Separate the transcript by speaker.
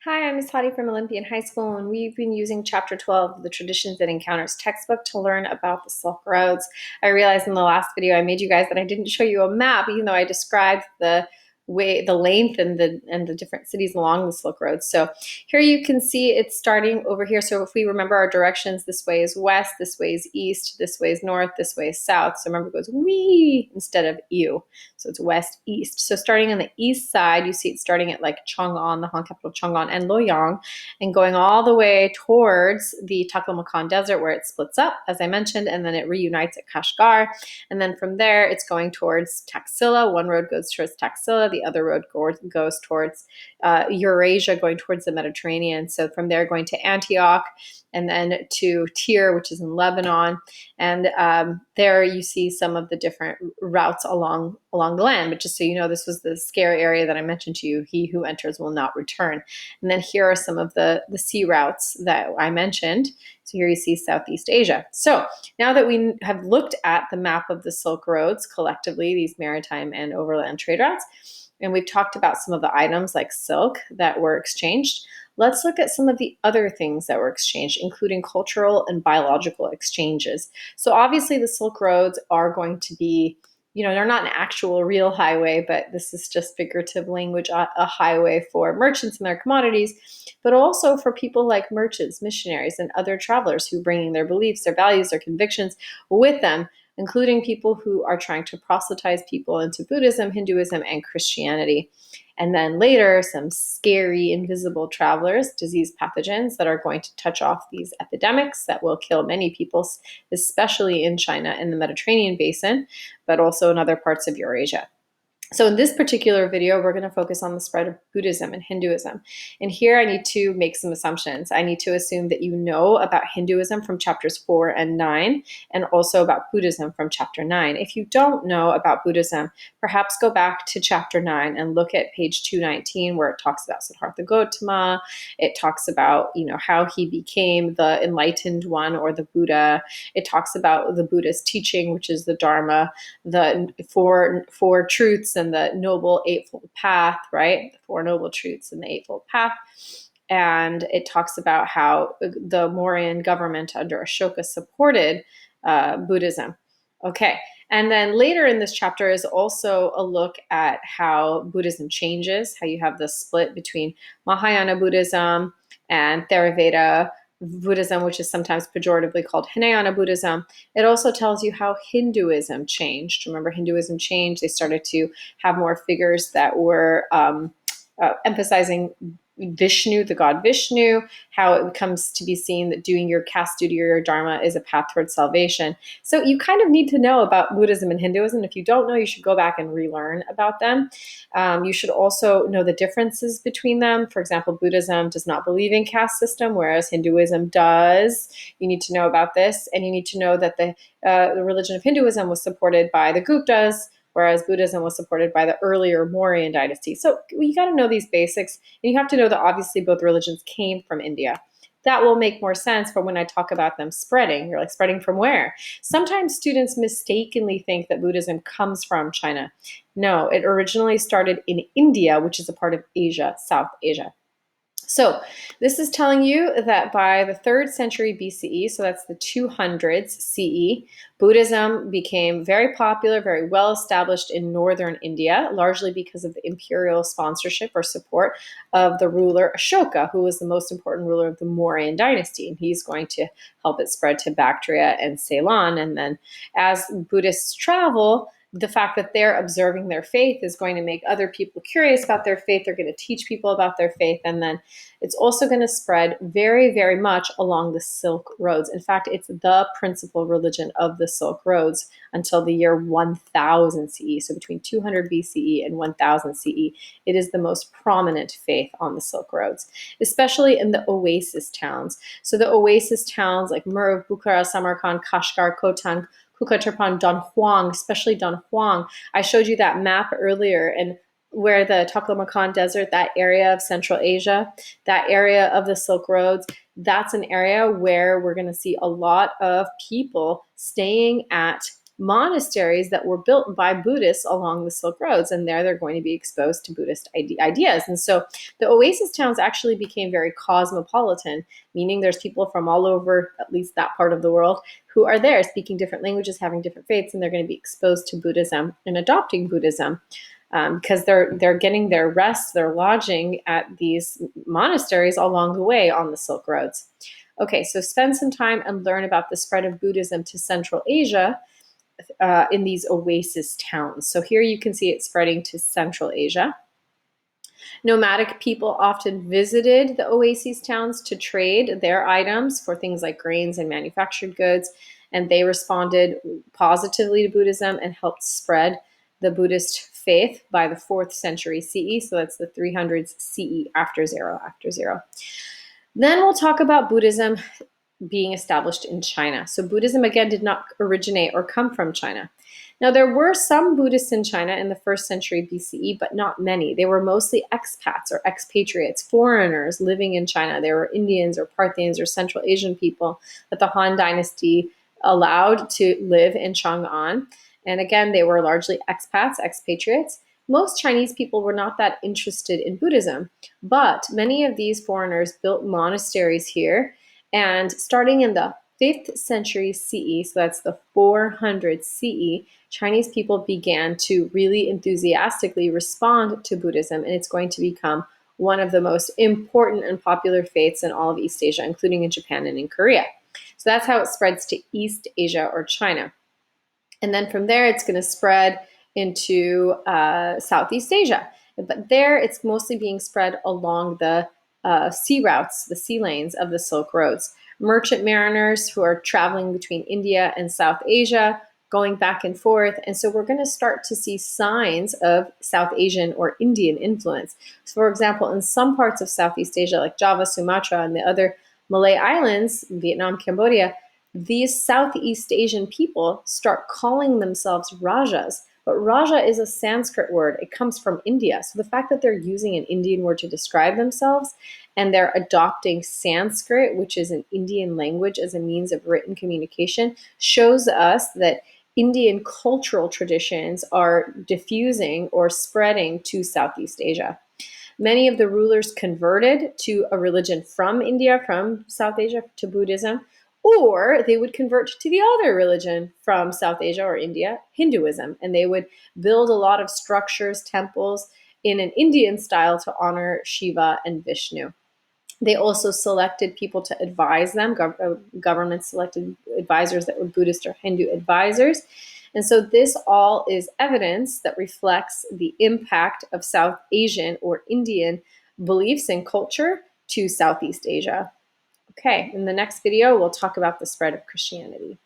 Speaker 1: Hi, I'm Miss Hadi from Olympian High School, and we've been using Chapter 12 of the Traditions and Encounters textbook to learn about the Silk Roads. I realized in the last video I made you guys that I didn't show you a map, even though I described the length and the different cities along the Silk Road. So here you can see it's starting over here. So if we remember our directions, this way is west, this way is east, this way is north, this way is south. So remember it goes wee instead of ew. So it's west, east. So starting on the east side, you see it's starting at like Chang'an, the Han capital Chang'an, and Luoyang, and going all the way towards the Taklamakan Desert where it splits up, as I mentioned, and then it reunites at Kashgar. And then from there, it's going towards Taxila. One road goes towards Taxila, the other road goes towards Eurasia, going towards the Mediterranean. So from there, going to Antioch, and then to Tyre, which is in Lebanon. And there you see some of the different routes along the land. But just so you know, this was the scary area that I mentioned to you. He who enters will not return. And then here are some of the sea routes that I mentioned. So here you see Southeast Asia. So now that we have looked at the map of the Silk Roads collectively, these maritime and overland trade routes, and we've talked about some of the items like silk that were exchanged, let's look at some of the other things that were exchanged, including cultural and biological exchanges. So obviously the Silk Roads are going to be, they're not an actual real highway, but this is just figurative language, a highway for merchants and their commodities, but also for people like merchants, missionaries, and other travelers who bringing their beliefs, their values, their convictions with them, including people who are trying to proselytize people into Buddhism, Hinduism, and Christianity. And then later, some scary invisible travelers, disease pathogens that are going to touch off these epidemics that will kill many people, especially in China and the Mediterranean basin, but also in other parts of Eurasia. So in this particular video, we're going to focus on the spread of Buddhism and Hinduism. And here I need to make some assumptions. I need to assume that you know about Hinduism from chapters 4 and 9, and also about Buddhism from chapter 9. If you don't know about Buddhism, perhaps go back to chapter 9 and look at page 219, where it talks about Siddhartha Gautama. It talks about, how he became the enlightened one, or the Buddha. It talks about the Buddha's teaching, which is the Dharma, the four truths, and the Noble Eightfold Path, right? The Four Noble Truths and the Eightfold Path. And it talks about how the Mauryan government under Ashoka supported Buddhism. Okay. And then later in this chapter is also a look at how Buddhism changes, how you have the split between Mahayana Buddhism and Theravada Buddhism, which is sometimes pejoratively called Hinayana Buddhism. It also tells you how Hinduism changed. Remember, Hinduism changed. They started to have more figures that were emphasizing Vishnu, the god Vishnu, how it comes to be seen that doing your caste duty or your dharma is a path towards salvation. So you kind of need to know about Buddhism and Hinduism. If you don't know, you should go back and relearn about them. You should also know the differences between them. For example, Buddhism does not believe in caste system, whereas Hinduism does. You need to know about this, and you need to know that the religion of Hinduism was supported by the Guptas, whereas Buddhism was supported by the earlier Mauryan dynasty. So you got to know these basics, and you have to know that obviously both religions came from India. That will make more sense for when I talk about them spreading. You're like, spreading from where? Sometimes students mistakenly think that Buddhism comes from China. No, it originally started in India, which is a part of Asia, South Asia. So this is telling you that by the 3rd century BCE, so that's the 200s CE, Buddhism became very popular, very well established in northern India, largely because of the imperial sponsorship or support of the ruler Ashoka, who was the most important ruler of the Mauryan dynasty. And he's going to help it spread to Bactria and Ceylon. And then as Buddhists travel, the fact that they're observing their faith is going to make other people curious about their faith. They're going to teach people about their faith. And then it's also going to spread very, very much along the Silk Roads. In fact, it's the principal religion of the Silk Roads until the year 1000 CE. So between 200 BCE and 1000 CE, it is the most prominent faith on the Silk Roads, especially in the oasis towns. So the oasis towns like Merv, Bukhara, Samarkand, Kashgar, Khotan, Kukaturpan, Dunhuang, especially Dunhuang. I showed you that map earlier, and where the Taklamakan Desert, that area of Central Asia, that area of the Silk Roads, that's an area where we're going to see a lot of people staying at monasteries that were built by Buddhists along the Silk Roads, and there they're going to be exposed to Buddhist ideas. And so the oasis towns actually became very cosmopolitan, meaning there's people from all over, at least that part of the world, who are there speaking different languages, having different faiths, and they're going to be exposed to Buddhism and adopting Buddhism. Because they're getting their rest, their lodging at these monasteries along the way on the Silk Roads. Okay, so spend some time and learn about the spread of Buddhism to Central Asia in these oasis towns. So here you can see it spreading to Central Asia. Nomadic people often visited the oasis towns to trade their items for things like grains and manufactured goods, and they responded positively to Buddhism and helped spread the Buddhist faith by the 4th century CE. So that's the 300s CE after zero. Then we'll talk about Buddhism being established in China. So Buddhism, again, did not originate or come from China. Now, there were some Buddhists in China in the 1st century BCE, but not many. They were mostly expats or expatriates, foreigners living in China. They were Indians or Parthians or Central Asian people that the Han Dynasty allowed to live in Chang'an. And again, they were largely expats, expatriates. Most Chinese people were not that interested in Buddhism, but many of these foreigners built monasteries here. And starting in the 5th century CE, so that's the 400 CE, Chinese people began to really enthusiastically respond to Buddhism, and it's going to become one of the most important and popular faiths in all of East Asia, including in Japan and in Korea. So that's how it spreads to East Asia or China. And then from there, it's going to spread into Southeast Asia. But there, it's mostly being spread along the sea routes, the sea lanes of the Silk Roads. Merchant mariners who are traveling between India and South Asia, going back and forth. And so we're going to start to see signs of South Asian or Indian influence. So for example, in some parts of Southeast Asia, like Java, Sumatra, and the other Malay islands, Vietnam, Cambodia, these Southeast Asian people start calling themselves Rajas. But Raja is a Sanskrit word. It comes from India. So the fact that they're using an Indian word to describe themselves and they're adopting Sanskrit, which is an Indian language, as a means of written communication, shows us that Indian cultural traditions are diffusing or spreading to Southeast Asia. Many of the rulers converted to a religion from India, from South Asia, to Buddhism, or they would convert to the other religion from South Asia or India, Hinduism, and they would build a lot of structures, temples in an Indian style to honor Shiva and Vishnu. They also selected people to advise them. Government selected advisors that were Buddhist or Hindu advisors. And so this all is evidence that reflects the impact of South Asian or Indian beliefs and culture to Southeast Asia. Okay, in the next video, we'll talk about the spread of Christianity.